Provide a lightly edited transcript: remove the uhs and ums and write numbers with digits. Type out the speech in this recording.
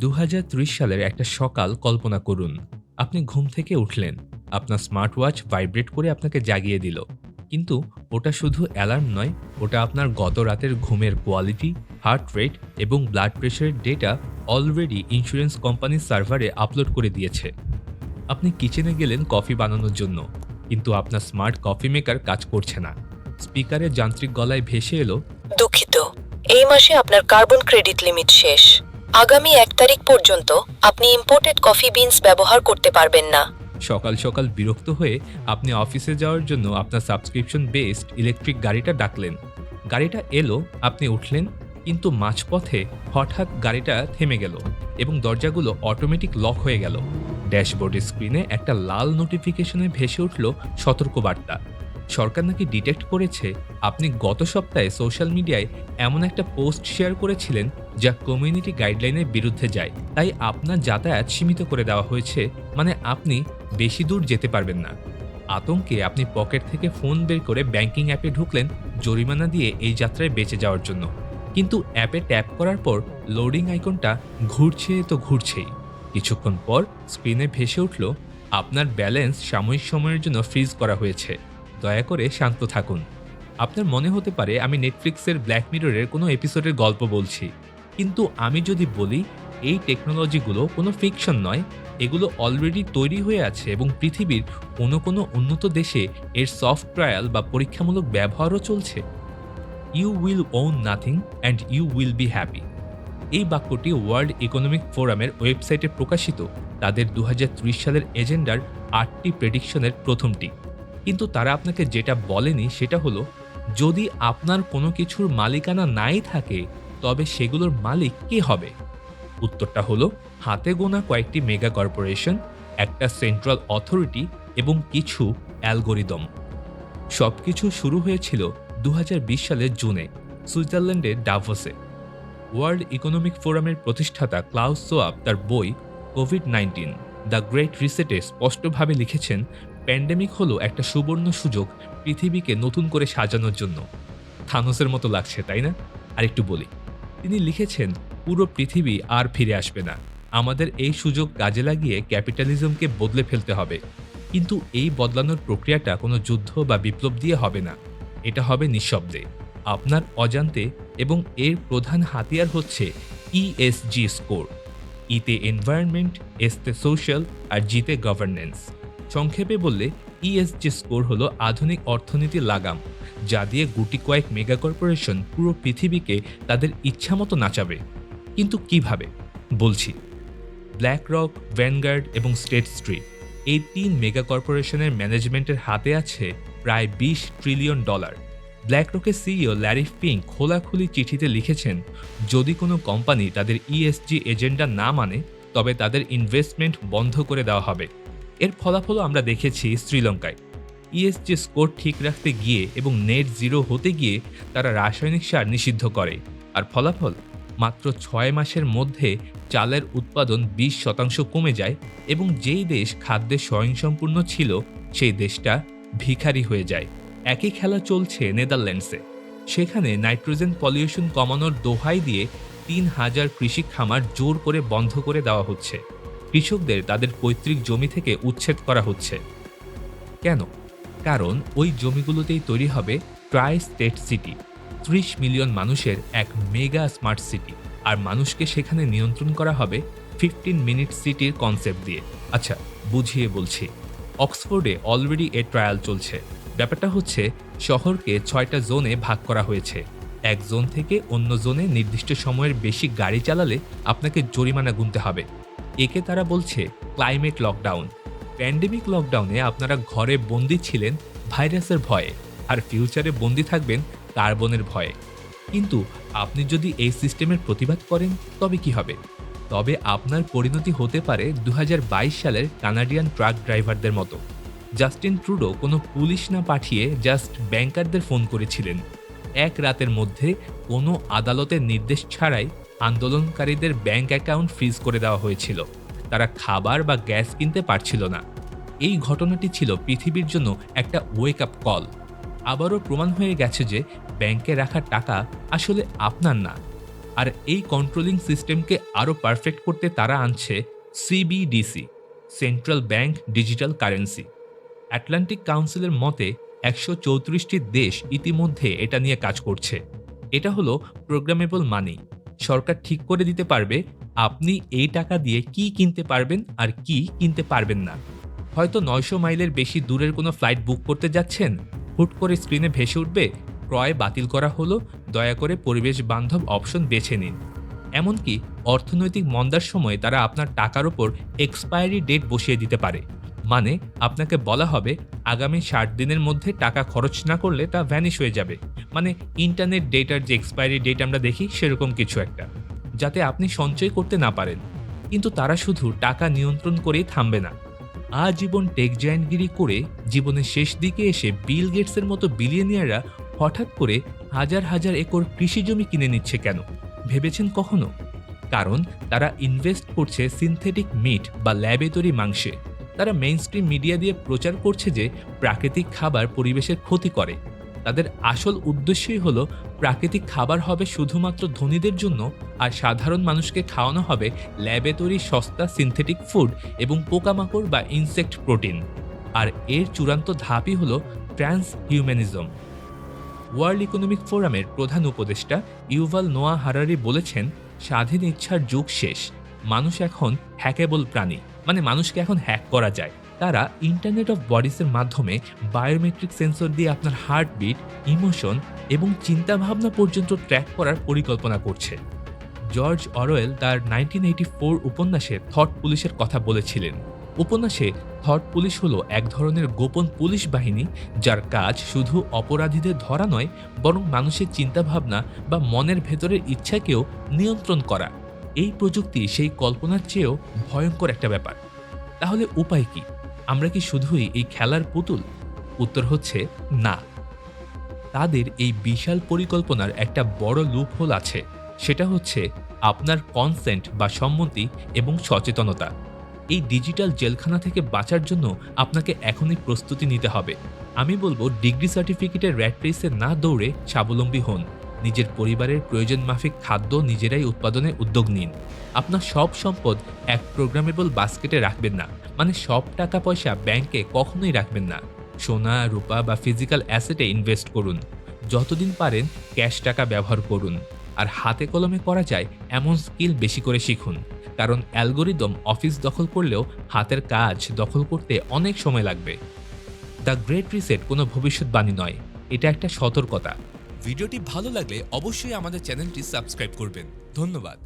২০৩০ সালের একটা সকাল কল্পনা করুন। আপনি ঘুম থেকে উঠলেন। আপনার স্মার্ট ওয়াচ ভাইব্রেট করে আপনাকে জাগিয়ে দিল। কিন্তু ওটা শুধু অ্যালার্ম নয়, ওটা আপনার গত রাতের ঘুমের কোয়ালিটি, হার্ট রেট এবং ব্লাড প্রেশারের ডেটা অলরেডি ইন্স্যুরেন্স কোম্পানির সার্ভারে আপলোড করে দিয়েছে। আপনি কিচেনে গেলেন কফি বানানোর জন্য, কিন্তু আপনার স্মার্ট কফি মেকার কাজ করছে না। স্পিকারের যান্ত্রিক গলায় ভেসে এলো, দুঃখিত, এই মাসে আপনার কার্বন ক্রেডিট লিমিট শেষ। আগামী 1 তারিখ পর্যন্ত আপনি ইম্পোর্টেড কফি বিনস ব্যবহার করতে পারবেন না। সকাল সকাল বিরক্ত হয়ে আপনি অফিসে যাওয়ার জন্য আপনার সাবস্ক্রিপশন বেসড ইলেকট্রিক গাড়িটা ডাকলেন। গাড়িটা এলো, আপনি উঠলেন, কিন্তু মাঝপথে হঠাৎ গাড়িটা থেমে গেল এবং দরজাগুলো অটোমেটিক লক হয়ে গেল। ড্যাশবোর্ডের স্ক্রিনে একটা লাল নোটিফিকেশনে ভেসে উঠল সতর্কবার্তা। সরকার নাকি ডিটেক্ট করেছে আপনি গত সপ্তাহে সোশ্যাল মিডিয়ায় এমন একটা পোস্ট শেয়ার করেছিলেন যা কমিউনিটি গাইডলাইনের বিরুদ্ধে যায়, তাই আপনার যাতায়াত সীমিত করে দেওয়া হয়েছে, মানে আপনি বেশি দূর যেতে পারবেন না। আতঙ্কে আপনি পকেট থেকে ফোন বের করে ব্যাংকিং অ্যাপে ঢুকলেন জরিমানা দিয়ে এই যাত্রায় বেঁচে যাওয়ার জন্য। কিন্তু অ্যাপে ট্যাপ করার পর লোডিং আইকনটা ঘুরছে তো ঘুরছেই। কিছুক্ষণ পর স্ক্রিনে ভেসে উঠল, আপনার ব্যালেন্স সাময়িক সময়ের জন্য ফ্রিজ করা হয়েছে, দয়া করে শান্ত থাকুন। আপনার মনে হতে পারে আমি নেটফ্লিক্সের ব্ল্যাক মিররের কোনো এপিসোডের গল্প বলছি, কিন্তু আমি যদি বলি এই টেকনোলজিগুলো কোনো ফিকশন নয়, এগুলো অলরেডি তৈরি হয়ে আছে এবং পৃথিবীর কোনো উন্নত দেশে এর সফট ট্রায়াল বা পরীক্ষামূলক ব্যবহারও চলছে। You will own nothing and you will be happy. এই বাক্যটি ওয়ার্ল্ড ইকোনমিক ফোরামের ওয়েবসাইটে প্রকাশিত তাদের ২০৩০ সালের এজেন্ডার ৮টি প্রেডিকশনের প্রথমটি। কিন্তু তারা আপনাকে যেটা বলেনি সেটা হলো, যদি আপনার কোনো কিছুর মালিকানা নাই থাকে তবে সেগুলোর মালিক কে হবে? উত্তরটা হলো হাতে গোনা কয়েকটি মেগা কর্পোরেশন, একটা সেন্ট্রাল অথরিটি এবং কিছু অ্যালগোরিদম। সবকিছু শুরু হয়েছিল ২০২০ সালের জুনে সুইজারল্যান্ডের ডাভোসে। ওয়ার্ল্ড ইকোনমিক ফোরামের প্রতিষ্ঠাতা ক্লাউস সোয়াব তার বই কোভিড-১৯ দ্য গ্রেট রিসেটে স্পষ্টভাবে লিখেছেন, প্যান্ডেমিক হলো একটা সুবর্ণ সুযোগ পৃথিবীকে নতুন করে সাজানোর জন্য। থানোসের মতো লাগছে, তাই না? আরেকটু বলি, তিনি লিখেছেন, পুরো পৃথিবী আর ফিরে আসবে না। আমাদের এই সুযোগ কাজে লাগিয়ে ক্যাপিটালিজমকে বদলে ফেলতে হবে। কিন্তু এই বদলানোর প্রক্রিয়াটা কোনো যুদ্ধ বা বিপ্লব দিয়ে হবে না, এটা হবে নিঃশব্দে, আপনার অজান্তে, এবং এর প্রধান হাতিয়ার হচ্ছে ইএসজি স্কোর। ইতে এনভায়রনমেন্ট, এসতে সোশ্যাল, আর জিতে গভর্নেন্স। সংক্ষেপে বললে ইএসজি স্কোর হলো আধুনিক অর্থনীতির লাগাম, যা দিয়ে গুটি কয়েক মেগা কর্পোরেশন পুরো পৃথিবীকে তাদের ইচ্ছামতো নাচাবে। কিন্তু কিভাবে? বলছি, ব্ল্যাক রক, ভ্যানগার্ড এবং স্টেট স্ট্রিট, এই ৩ মেগা কর্পোরেশনের ম্যানেজমেন্টের হাতে আছে প্রায় $২০ ট্রিলিয়ন। ব্ল্যাকরকের সিইও ল্যারি ফিঙ্ক খোলাখুলি চিঠিতে লিখেছেন, যদি কোনো কোম্পানি তাদের ইএসজি এজেন্ডা না মানে তবে তাদের ইনভেস্টমেন্ট বন্ধ করে দেওয়া হবে। এর ফলাফলও আমরা দেখেছি শ্রীলঙ্কায়। ইএসজি স্কোর ঠিক রাখতে গিয়ে এবং নেট জিরো হতে গিয়ে তারা রাসায়নিক সার নিষিদ্ধ করে, আর ফলাফল মাত্র ৬ মাসের মধ্যে চালের উৎপাদন ২০% কমে যায় এবং যেই দেশ খাদ্যে স্বয়ংসম্পূর্ণ ছিল সেই দেশটা ভিখারি হয়ে যায়। একই খেলা চলছে নেদারল্যান্ডসে। সেখানে নাইট্রোজেন পলিউশন কমানোর দোহাই দিয়ে ৩,০০০ কৃষি খামার জোর করে বন্ধ করে দেওয়া হচ্ছে। কৃষকদের তাদের পৈতৃক জমি থেকে উচ্ছেদ করা হচ্ছে। কেন? কারণ ওই জমিগুলোতেই তৈরি হবে ট্রাই স্টেট সিটি, ৩০ মিলিয়ন মানুষের এক মেগা স্মার্ট সিটি, আর মানুষকে সেখানে নিয়ন্ত্রণ করা হবে 15 মিনিট সিটির কনসেপ্ট দিয়ে। আচ্ছা, বুঝিয়ে বলছি। অক্সফোর্ডে অলরেডি এর ট্রায়াল চলছে। ব্যাপারটা হচ্ছে, শহরকে ৬টা জোনে ভাগ করা হয়েছে। এক জোন থেকে অন্য জোনে নির্দিষ্ট সময়ের বেশি গাড়ি চালালে আপনাকে জরিমানা গুনতে হবে। একে তারা বলছে ক্লাইমেট লকডাউন। প্যান্ডেমিক লকডাউনে আপনারা ঘরে বন্দী ছিলেন ভাইরাসের ভয়ে, আর ফিউচারে বন্দী থাকবেন কার্বনের ভয়ে। কিন্তু আপনি যদি এই সিস্টেমের প্রতিবাদ করেন তবে কি হবে? তবে আপনার পরিণতি হতে পারে ২০২২ সালের কানাডিয়ান ট্রাক ড্রাইভারদের মতো। জাস্টিন ট্রুডো কোনো পুলিশ না পাঠিয়ে জাস্ট ব্যাংকারদের ফোন করেছিলেন। এক রাতের মধ্যে কোনো আদালতের নির্দেশ ছাড়াই আন্দোলনকারীদের ব্যাংক অ্যাকাউন্ট ফ্রিজ করে দেওয়া হয়েছিল। তারা খাবার বা গ্যাস কিনতে পারছিল না। এই ঘটনাটি ছিল পৃথিবীর জন্য একটা ওয়েক আপ কল। আবারও প্রমাণ হয়ে গেছে যে ব্যাংকে রাখা টাকা আসলে আপনার না, আর এই কন্ট্রোলিং সিস্টেমকে আরও পারফেক্ট করতে তারা আনছে CBDC, central bank digital currency. Atlantic কাউন্সিলের মতে ১৩৪টি দেশ ইতিমধ্যে এটা নিয়ে কাজ করছে। এটা হলো প্রোগ্রামেবল মানি। সরকার ঠিক করে দিতে পারবে আপনি এই টাকা দিয়ে কি কিনতে পারবেন আর কি কিনতে পারবেন না। হয়তো ৯০০ মাইলের বেশি দূরের কোনো ফ্লাইট বুক করতে যাচ্ছেন, হুট করে স্ক্রিনে ভেসে উঠবে ক্রয় বাতিল করা হলো, দয়া করে পরিবেশ বান্ধব অপশন বেছে নিন। এমনকি অর্থনৈতিক মন্দার সময় তারা আপনার টাকার ওপর এক্সপায়ারি ডেট বসিয়ে দিতে পারে। মানে আপনাকে বলা হবে আগামী ৬০ দিনের মধ্যে টাকা খরচ না করলে তা ভ্যানিশ হয়ে যাবে। মানে ইন্টারনেট ডেটার যে এক্সপায়ারি ডেট আমরা দেখি সেরকম কিছু একটা, যাতে আপনি সঞ্চয় করতে না পারেন। কিন্তু তারা শুধু টাকা নিয়ন্ত্রণ করেই থামবে না। আজীবন টেক জায়ান্টগিরি করে জীবনের শেষ দিকে এসে বিল গেটসের মতো বিলিয়নিয়াররা হঠাৎ করে হাজার হাজার একর কৃষি জমি কিনে নিচ্ছে কেন ভেবেছেন কখনো? কারণ তারা ইনভেস্ট করছে সিনথেটিক মিট বা ল্যাবে তৈরি মাংসে। তারা মেইনস্ট্রিম মিডিয়া দিয়ে প্রচার করছে যে প্রাকৃতিক খাবার পরিবেশের ক্ষতি করে। তাদের আসল উদ্দেশ্যই হলো প্রাকৃতিক খাবার হবে শুধুমাত্র ধনীদের জন্য, আর সাধারণ মানুষকে খাওয়ানো হবে ল্যাবে তৈরি সস্তা সিনথেটিক ফুড এবং পোকামাকড় বা ইনসেক্ট প্রোটিন। আর এর চূড়ান্ত ধাপই হলো ট্রান্স হিউম্যানিজম। ওয়ার্ল্ড ইকোনমিক ফোরামের প্রধান উপদেষ্টা ইউভাল নোয়া হারারি বলেছেন, স্বাধীন ইচ্ছার যুগ শেষ। মানুষ এখন হ্যাকেবল প্রাণী, মানে মানুষকে এখন হ্যাক করা যায়। তারা ইন্টারনেট অফ বডিসের মাধ্যমে বায়োমেট্রিক সেন্সর দিয়ে আপনার হার্টবিট, ইমোশন এবং চিন্তাভাবনা পর্যন্ত ট্র্যাক করার পরিকল্পনা করছে। জর্জ অরওয়েল তার 1984 উপন্যাসে থট পুলিশের কথা বলেছিলেন। উপন্যাসে থট পুলিশ হলো এক ধরনের গোপন পুলিশ বাহিনী যার কাজ শুধু অপরাধীদের ধরা নয়, বরং মানুষের চিন্তাভাবনা বা মনের ভেতরের ইচ্ছাকেও নিয়ন্ত্রণ করা। এই প্রযুক্তি সেই কল্পনার চেয়েও ভয়ঙ্কর একটা ব্যাপার। তাহলে উপায় কি? আমরা কি শুধুই এই খেলার পুতুল? উত্তর হচ্ছে না। তাদের এই বিশাল পরিকল্পনার একটা বড় লুপহোল আছে, সেটা হচ্ছে আপনার কনসেন্ট বা সম্মতি এবং সচেতনতা। এই ডিজিটাল জেলখানা থেকে বাঁচার জন্য আপনাকে এখনই প্রস্তুতি নিতে হবে। আমি বলবো ডিগ্রি সার্টিফিকেটের র্যাট রেসে না দৌড়ে স্বাবলম্বী হন। নিজের পরিবারের প্রয়োজন মাফিক খাদ্য নিজেরাই উৎপাদনে উদ্যোগ নিন। আপনার সব সম্পদ এক প্রোগ্রামেবল বাস্কেটে রাখবেন না, মানে সব টাকা পয়সা ব্যাংকে কখনোই রাখবেন না। সোনা, রূপা বা ফিজিক্যাল অ্যাসেটে ইনভেস্ট করুন। যতদিন পারেন ক্যাশ টাকা ব্যবহার করুন। আর হাতে কলমে করা যায় এমন স্কিল বেশি করে শিখুন, কারণ অ্যালগোরিদম অফিস দখল করলেও হাতের কাজ দখল করতে অনেক সময় লাগবে। দ্য গ্রেট রিসেট কোনো ভবিষ্যৎবাণী নয়, এটা একটা সতর্কতা। ভিডিওটি ভালো লাগলে অবশ্যই আমাদের চ্যানেলটি সাবস্ক্রাইব করবেন। ধন্যবাদ।